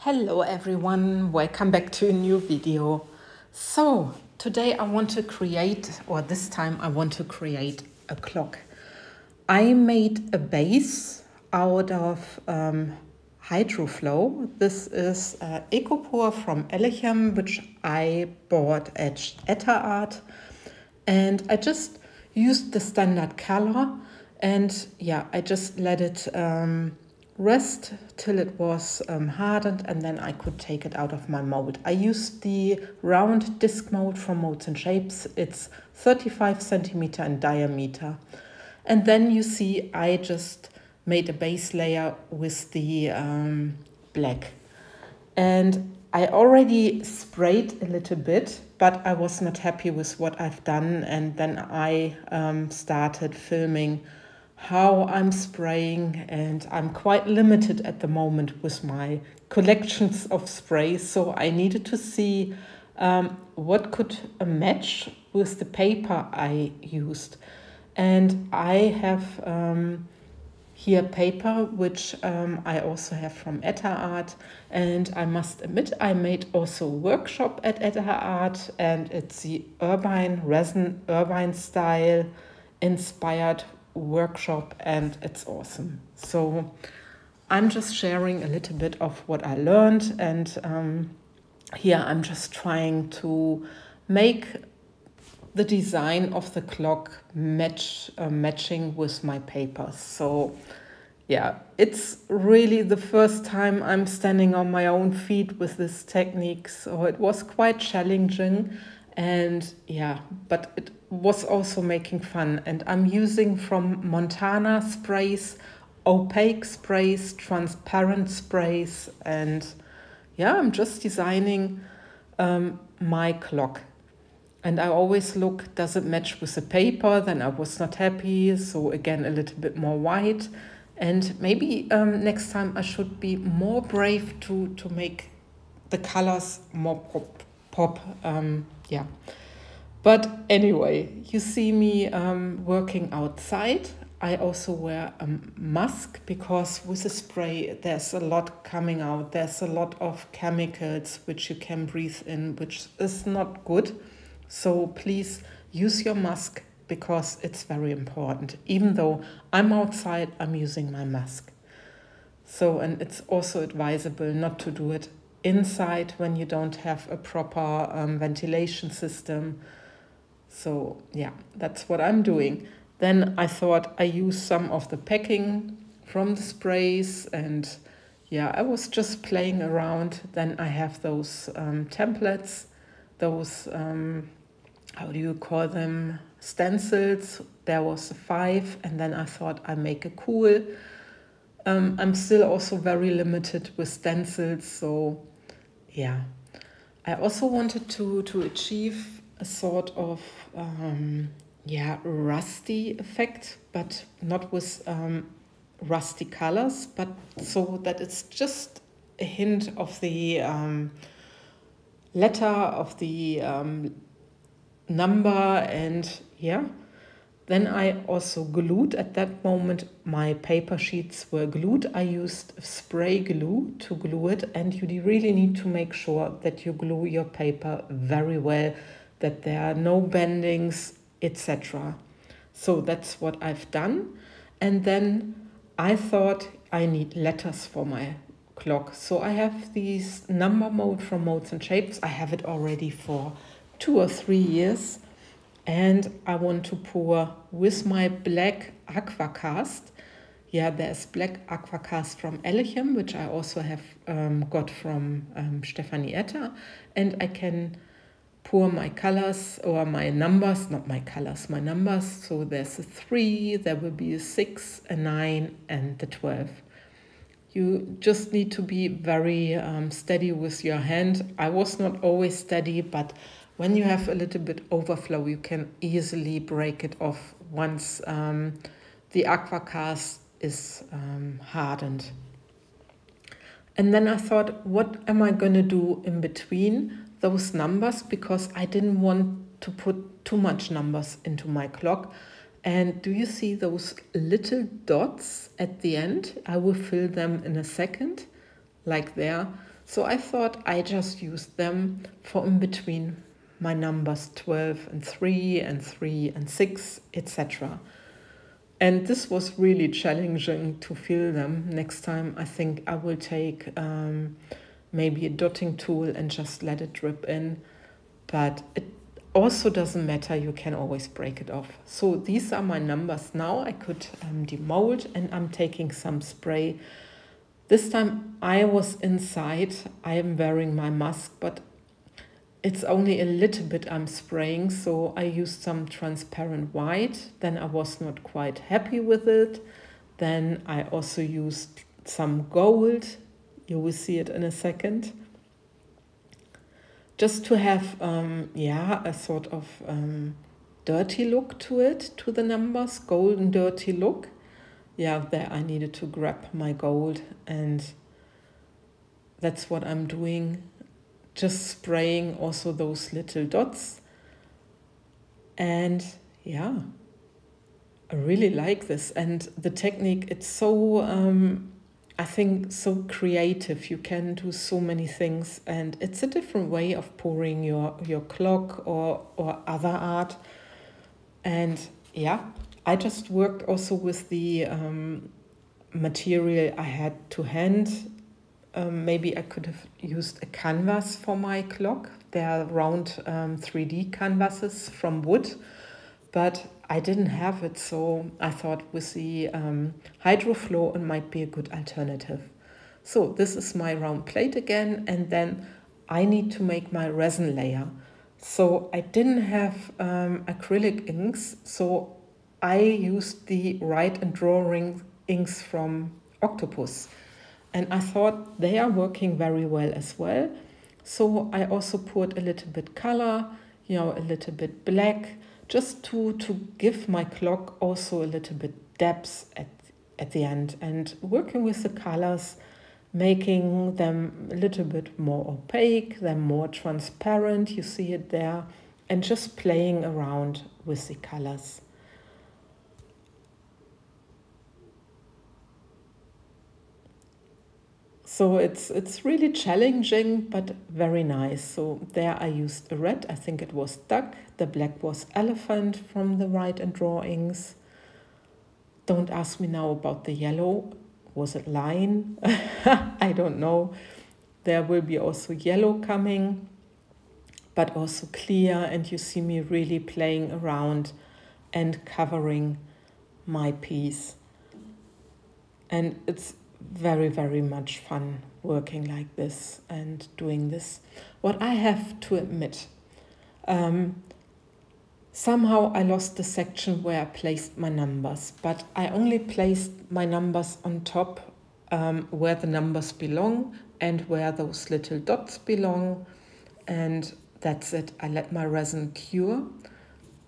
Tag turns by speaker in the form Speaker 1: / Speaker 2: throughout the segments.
Speaker 1: Hello everyone, welcome back to a new video. So today I want to create, or this time I want to create a clock. I made a base out of Hydroflow. This is Ecopor from Elechem, which I bought at Art, and I just used the standard color, and yeah, I just let it rest till it was hardened, and then I could take it out of my mold. I used the round disc mold from Molds and Shapes. It's 35 centimeter in diameter. And then you see I just made a base layer with the black. And I already sprayed a little bit, but I was not happy with what I've done. And then I started filming how I'm spraying, and I'm quite limited at the moment with my collections of sprays, so I needed to see what could match with the paper I used. And I have here paper which I also have from Art, and I must admit I made also a workshop at Art, and it's the Resin Urban style inspired workshop, and it's awesome. So I'm just sharing a little bit of what I learned, and here I'm just trying to make the design of the clock matching with my papers. So yeah, it's really the first time I'm standing on my own feet with this technique, so it was quite challenging. And yeah, but it was also making fun. And I'm using from Montana sprays, opaque sprays, transparent sprays, and yeah, I'm just designing my clock. And I always look, does it match with the paper? Then I was not happy, so again a little bit more white. And maybe next time I should be more brave to make the colors more pop. Yeah, but anyway, you see me working outside. I also wear a mask because with the spray there's a lot coming out. There's a lot of chemicals which you can breathe in, which is not good. So please use your mask because it's very important. Even though I'm outside, I'm using my mask. So, and it's also advisable not to do it inside when you don't have a proper ventilation system. So yeah, that's what I'm doing. Then I thought I use some of the packing from the sprays, and yeah, I was just playing around. Then I have those templates, those how do you call them, stencils. There was 5, and then I thought I make a cool. I'm still also very limited with stencils, so yeah. I also wanted to achieve a sort of rusty effect, but not with rusty colors, but so that it's just a hint of the letter of the number, and yeah. Then I also glued, at that moment my paper sheets were glued. I used spray glue to glue it, and you really need to make sure that you glue your paper very well, that there are no bendings, etc. So that's what I've done. And then I thought I need letters for my clock. So I have this number mold from Molds and Shapes. I have it already for 2 or 3 years. And I want to pour with my black Aquacast. Yeah, there's black Aquacast from Elechem, which I also have got from Stefanie. And I can pour my colors, or my numbers, not my colors, my numbers. So there's a 3, there will be a 6, a 9, and the 12. You just need to be very steady with your hand. I was not always steady, but when you have a little bit overflow, you can easily break it off once the Aquacast is hardened. And then I thought, what am I going to do in between those numbers? Because I didn't want to put too much numbers into my clock. And do you see those little dots at the end? I will fill them in a second, like there. So I thought I just used them for in between my numbers 12 and 3 and 3 and 6, etc. And this was really challenging to fill them. Next time I think I will take maybe a dotting tool and just let it drip in. But it also doesn't matter, you can always break it off. So these are my numbers now. I could demold, and I'm taking some spray. This time I was inside. I am wearing my mask, but it's only a little bit I'm spraying, so I used some transparent white. Then I was not quite happy with it. Then I also used some gold. You will see it in a second. Just to have, a sort of dirty look to it, to the numbers, golden dirty look. Yeah, there I needed to grab my gold, and that's what I'm doing. Just spraying also those little dots. And yeah, I really like this. And the technique, it's so, I think, so creative. You can do so many things, and it's a different way of pouring your clock or other art. And yeah, I just worked also with the material I had to hand. Maybe I could have used a canvas for my clock. They are round 3D canvases from wood, but I didn't have it, so I thought with the Hydroflow it might be a good alternative. So this is my round plate again, and then I need to make my resin layer. So I didn't have acrylic inks, so I used the Write and Drawing inks from Octopus. And I thought they are working very well as well. So I also poured a little bit color, a little bit black, just to give my clock also a little bit depth at the end. And working with the colors, making them a little bit more opaque, them more transparent, you see it there, and just playing around with the colors. So it's really challenging, but very nice. So there I used a red, I think it was duck. The black was elephant from the Write and Drawings. Don't ask me now about the yellow. Was it lion? I don't know. There will be also yellow coming, but also clear. And you see me really playing around and covering my piece. And it's very, very much fun working like this and doing this. What I have to admit, somehow I lost the section where I placed my numbers, but I only placed my numbers on top where the numbers belong and where those little dots belong, and that's it. I let my resin cure,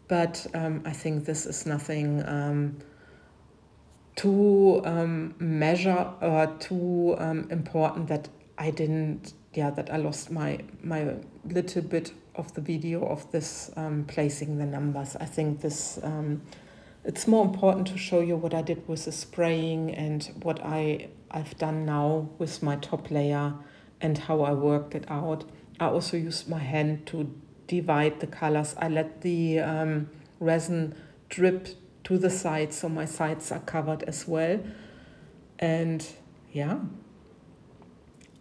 Speaker 1: but I think this is nothing too measure or too important that that I lost my little bit of the video of this placing the numbers. I think this it's more important to show you what I did with the spraying and what I've done now with my top layer and how I worked it out. I also used my hand to divide the colors. I let the resin drip to the sides, so my sides are covered as well. And yeah,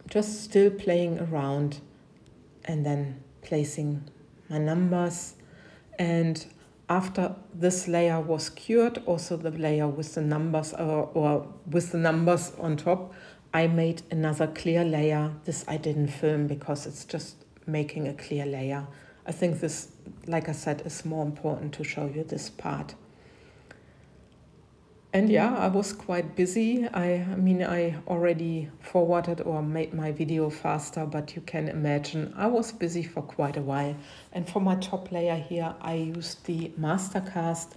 Speaker 1: just still playing around and then placing my numbers. And after this layer was cured, also the layer with the numbers or with the numbers on top, I made another clear layer. This I didn't film because it's just making a clear layer. I think this, like I said, is more important to show you this part. And yeah, I was quite busy. I mean, I already forwarded or made my video faster, but you can imagine I was busy for quite a while. And for my top layer here, I used the Mastercast.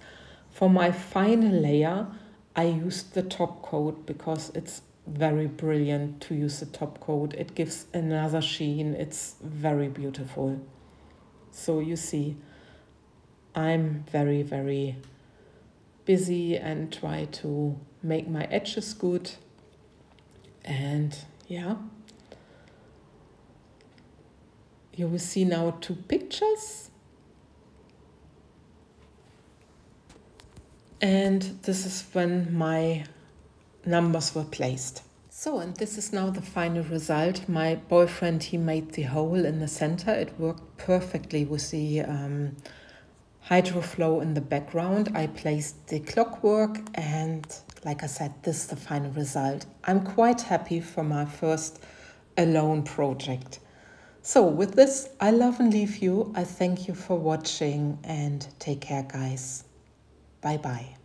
Speaker 1: For my final layer, I used the top coat because it's very brilliant to use the top coat. It gives another sheen. It's very beautiful. So you see, I'm very, very busy and try to make my edges good. And yeah, You will see now 2 pictures. And this is when my numbers were placed. So, and this is now the final result. My boyfriend, he made the hole in the center. It worked perfectly with the Hydroflow in the background. I placed the clockwork, and like I said, this is the final result. I'm quite happy for my first alone project. So with this, I love and leave you. I thank you for watching and take care, guys. Bye bye.